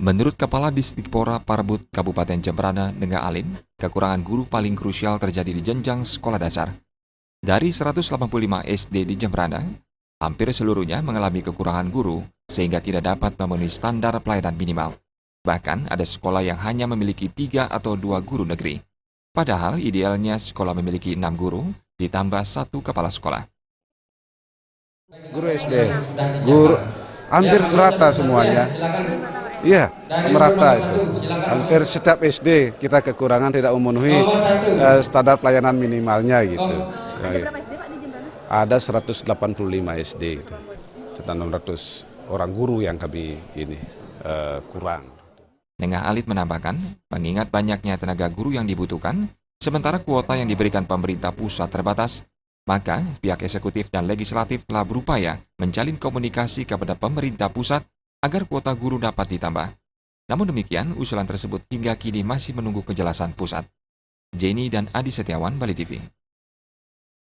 Menurut Kepala Disdikpora Parbud Kabupaten Jemberana, Nengah Alin, kekurangan guru paling krusial terjadi di jenjang sekolah dasar. Dari 185 SD di Jemberana, hampir seluruhnya mengalami kekurangan guru sehingga tidak dapat memenuhi standar pelayanan minimal. Bahkan ada sekolah yang hanya memiliki 3 atau 2 guru negeri. Padahal idealnya sekolah memiliki 6 guru ditambah 1 kepala sekolah. Guru SD, guru hampir merata semuanya. Iya, merata itu. Hampir setiap SD kita kekurangan tidak memenuhi standar pelayanan minimalnya gitu. Ada berapa SD Pak di Jemberana? Ada 185 SD gitu. 600 orang guru yang kami ini kurang. Nengah Alit menambahkan, mengingat banyaknya tenaga guru yang dibutuhkan, sementara kuota yang diberikan pemerintah pusat terbatas, maka pihak eksekutif dan legislatif telah berupaya menjalin komunikasi kepada pemerintah pusat agar kuota guru dapat ditambah. Namun demikian, usulan tersebut hingga kini masih menunggu kejelasan pusat. Jenny dan Adi Setiawan, Bali TV.